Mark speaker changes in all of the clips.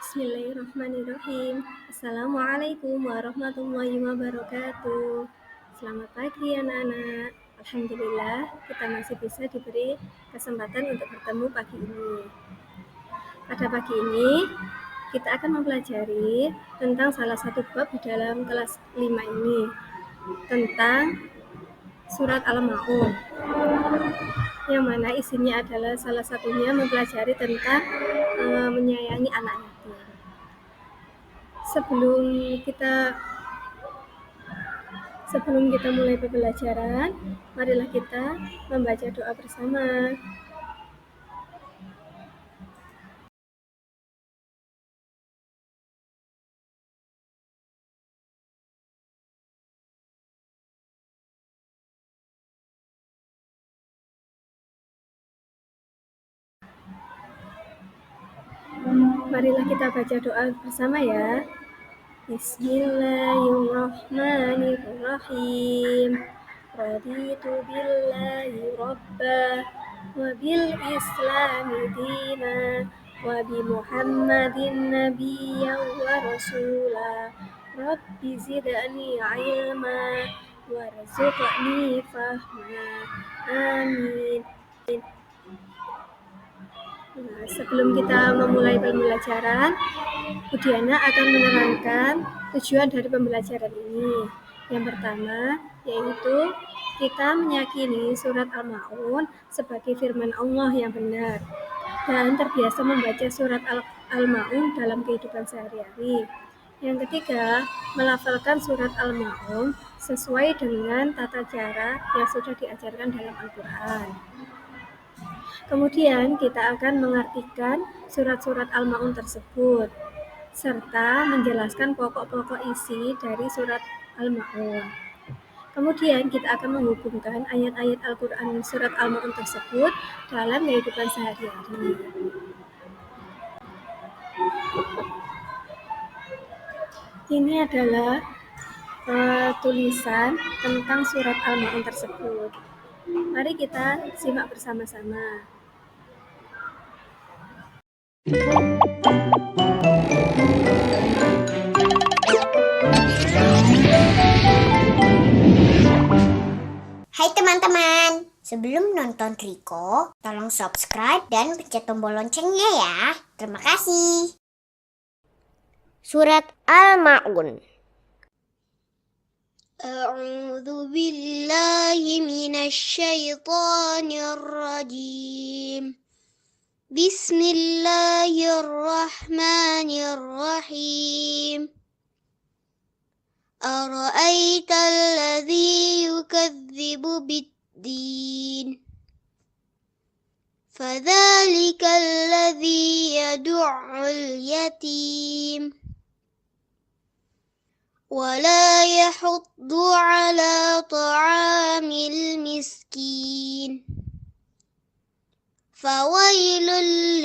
Speaker 1: Bismillahirrahmanirrahim. Assalamualaikum warahmatullahi wabarakatuh. Selamat pagi anak-anak. Alhamdulillah kita masih bisa diberi kesempatan untuk bertemu pagi ini. Pada pagi ini kita akan mempelajari tentang salah satu bab di dalam kelas 5 ini, tentang surat Al-Ma'un, yang mana isinya adalah salah satunya mempelajari tentang menyayangi anak yatim. Sebelum kita mulai pembelajaran, marilah kita membaca doa bersama. Marilah kita baca doa bersama ya. Bismillahirrahmanirrahim. Raditu billahi rabba wa bil islami dina wa bi Muhammadin nabiyyan wa rasula. Rabbi zidni ilma warzuqni fahma. Amin. Nah, sebelum kita memulai pembelajaran, Budiana akan menerangkan tujuan dari pembelajaran ini. Yang pertama, yaitu kita meyakini surat Al-Ma'un sebagai firman Allah yang benar dan terbiasa membaca surat Al-Ma'un dalam kehidupan sehari-hari. Yang ketiga, melafalkan surat Al-Ma'un sesuai dengan tata cara yang sudah diajarkan dalam Al-Quran. Kemudian kita akan mengartikan surat-surat Al-Ma'un tersebut, serta menjelaskan pokok-pokok isi dari surat Al-Ma'un. Kemudian kita akan menghubungkan ayat-ayat Al-Quran surat Al-Ma'un tersebut dalam kehidupan sehari-hari. Ini adalah tulisan tentang surat Al-Ma'un tersebut. Mari kita simak bersama-sama.
Speaker 2: Hai teman-teman, sebelum nonton Riko, tolong subscribe dan pencet tombol loncengnya ya. Terima kasih. Surat Al-Ma'un. A'udzu billahi minasyaitonir rajim. Bismillahirrahmanirrahim. أرأيت الذي يكذب بالدين فذلك الذي يدع اليتيم ولا يحض على طعام المسكين فويل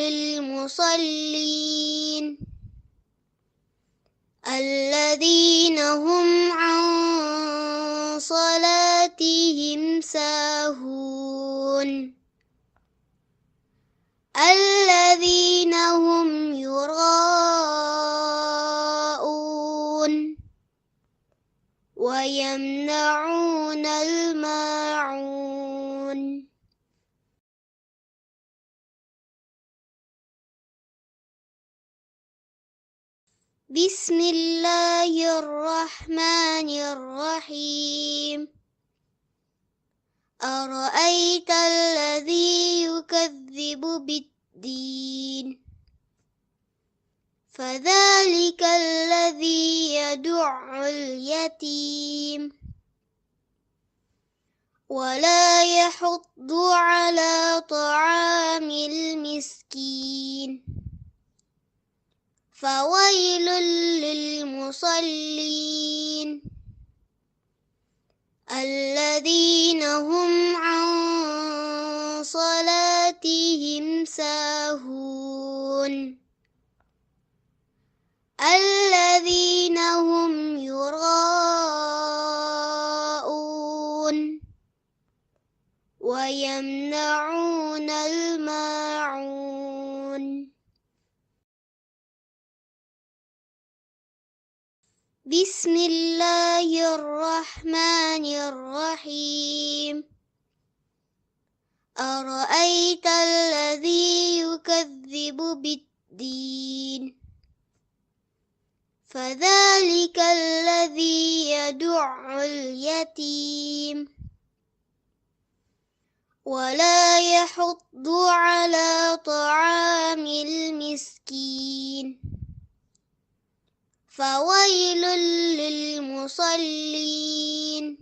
Speaker 2: للمصلين الذين هم عن صلاتهم ساهون الذين هم يراءون ويمنعون الماعون Bismillahirrahmanirrahim. أرأيت الذي يكذب بالدين فذلك الذي يدع اليتيم ولا يحض على طعام المسكين فويل للمصلين الذين هم عن صلاتهم ساهون الذين هم يراءون ويمنعون الماعون Bismillahirrahmanirrahim. Ara'aita alladhi yukadzibu biddin. Fadhalika alladhi yadu'ul yatim. Wala yahuddu ala ta'amil miskin. Fawailul lil musallin.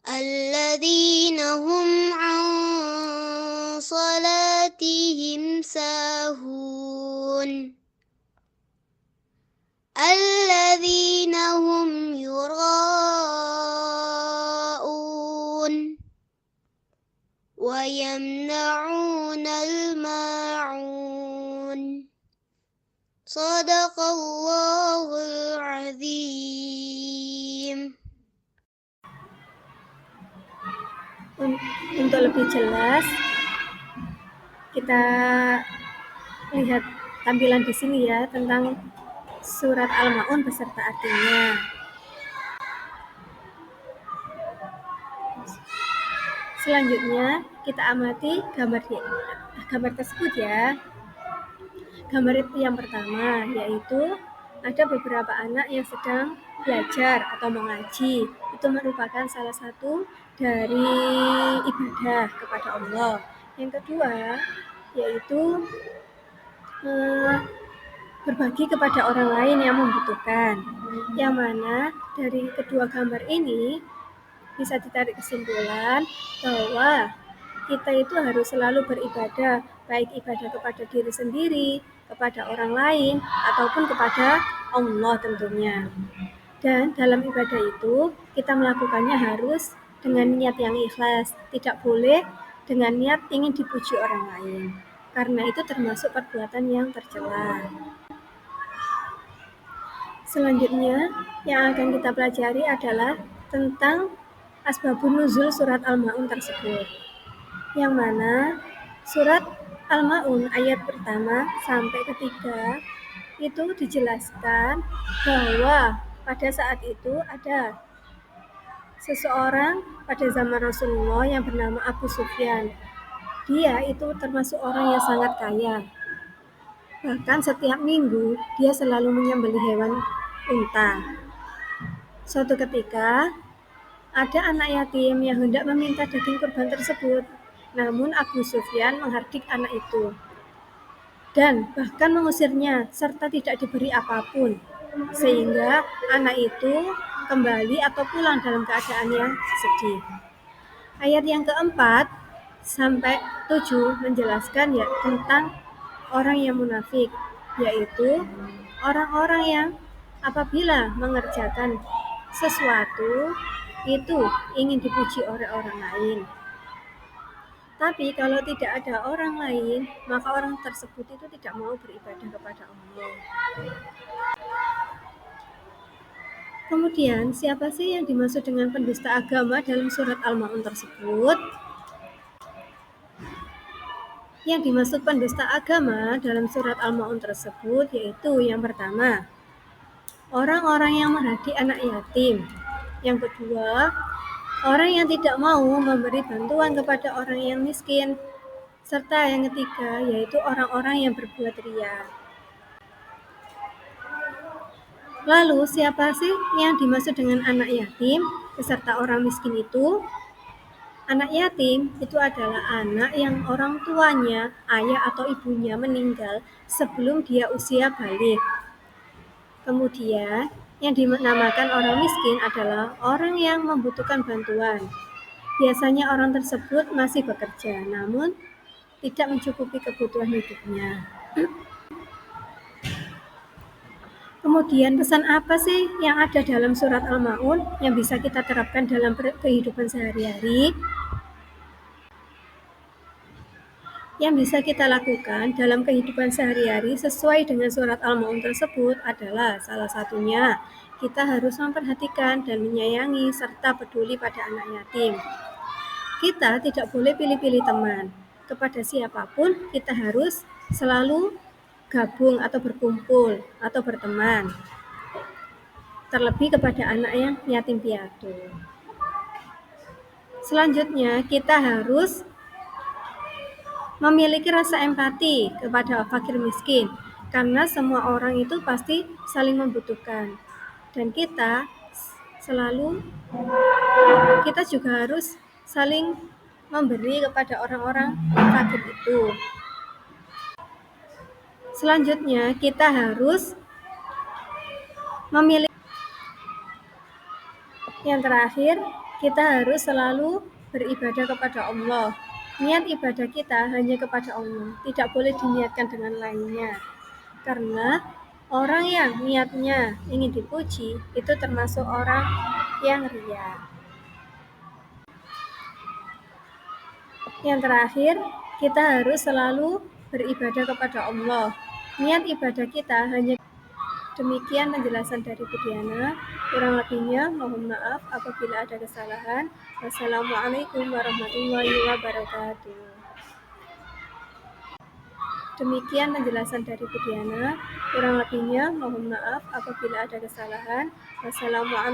Speaker 2: Alladzina hum an salatihim sahun. Alladzina hum yura'un wa yamna'unal ma'un. Sadaqallahul azim.
Speaker 1: Untuk lebih jelas, kita lihat tampilan di sini ya tentang surat Al-Ma'un beserta artinya. Selanjutnya kita amati gambar tersebut ya. Gambar yang pertama yaitu ada beberapa anak yang sedang belajar atau mengaji. Itu merupakan salah satu dari ibadah kepada Allah. Yang kedua yaitu berbagi kepada orang lain yang membutuhkan. Yang mana dari kedua gambar ini bisa ditarik kesimpulan bahwa kita itu harus selalu beribadah, baik ibadah kepada diri sendiri, kepada orang lain, ataupun kepada Allah tentunya. Dan dalam ibadah itu, kita melakukannya harus dengan niat yang ikhlas, tidak boleh dengan niat ingin dipuji orang lain. Karena itu termasuk perbuatan yang tercela. Selanjutnya, yang akan kita pelajari adalah tentang asbabun nuzul surat Al-Ma'un tersebut. Yang mana surat Al-Ma'un ayat pertama sampai ketiga itu dijelaskan bahwa pada saat itu ada seseorang pada zaman Rasulullah yang bernama Abu Sufyan. Dia itu termasuk orang yang sangat kaya. Bahkan setiap minggu dia selalu menyembelih hewan unta. Suatu ketika ada anak yatim yang hendak meminta daging kurban tersebut. Namun Abu Sufyan menghardik anak itu dan bahkan mengusirnya serta tidak diberi apapun, sehingga anak itu kembali atau pulang dalam keadaan yang sedih. Ayat yang keempat sampai 7 menjelaskan ya tentang orang yang munafik, yaitu orang-orang yang apabila mengerjakan sesuatu itu ingin dipuji oleh orang lain. Tapi kalau tidak ada orang lain, maka orang tersebut itu tidak mau beribadah kepada Allah. Kemudian, siapa sih yang dimaksud dengan pendusta agama dalam surat Al-Ma'un tersebut? Yang dimaksud pendusta agama dalam surat Al-Ma'un tersebut yaitu yang pertama, orang-orang yang menghardik anak yatim. Yang kedua, orang yang tidak mau memberi bantuan kepada orang yang miskin. Serta yang ketiga, yaitu orang-orang yang berbuat riya. Lalu, siapa sih yang dimaksud dengan anak yatim beserta orang miskin itu? Anak yatim itu adalah anak yang orang tuanya, ayah atau ibunya meninggal sebelum dia usia balik. Kemudian, yang dinamakan orang miskin adalah orang yang membutuhkan bantuan. Biasanya orang tersebut masih bekerja, namun tidak mencukupi kebutuhan hidupnya. Kemudian pesan apa sih yang ada dalam surat Al-Ma'un yang bisa kita terapkan dalam kehidupan sehari-hari? Yang bisa kita lakukan dalam kehidupan sehari-hari sesuai dengan surat Al-Ma'un tersebut adalah salah satunya kita harus memperhatikan dan menyayangi serta peduli pada anak yatim. Kita tidak boleh pilih-pilih teman. Kepada siapapun kita harus selalu gabung atau berkumpul atau berteman. terlebih kepada anak yang yatim piatu. Selanjutnya, kita harus memiliki rasa empati kepada fakir miskin, karena semua orang itu pasti saling membutuhkan. Dan kita juga harus saling memberi kepada orang-orang fakir itu. Selanjutnya, kita harus memiliki. Yang terakhir, kita harus selalu beribadah kepada Allah. Niat ibadah kita hanya kepada Allah, tidak boleh diniatkan dengan lainnya. Karena orang yang niatnya ingin dipuji, itu termasuk orang yang ria. Yang terakhir, kita harus selalu beribadah kepada Allah. Niat ibadah kita hanya. Demikian penjelasan dari Bu Diana. Kurang lebihnya mohon maaf apabila ada kesalahan. Wassalamualaikum warahmatullahi wabarakatuh. Demikian penjelasan dari Bu Diana. Kurang lebihnya mohon maaf apabila ada kesalahan. Wassalamualaikum.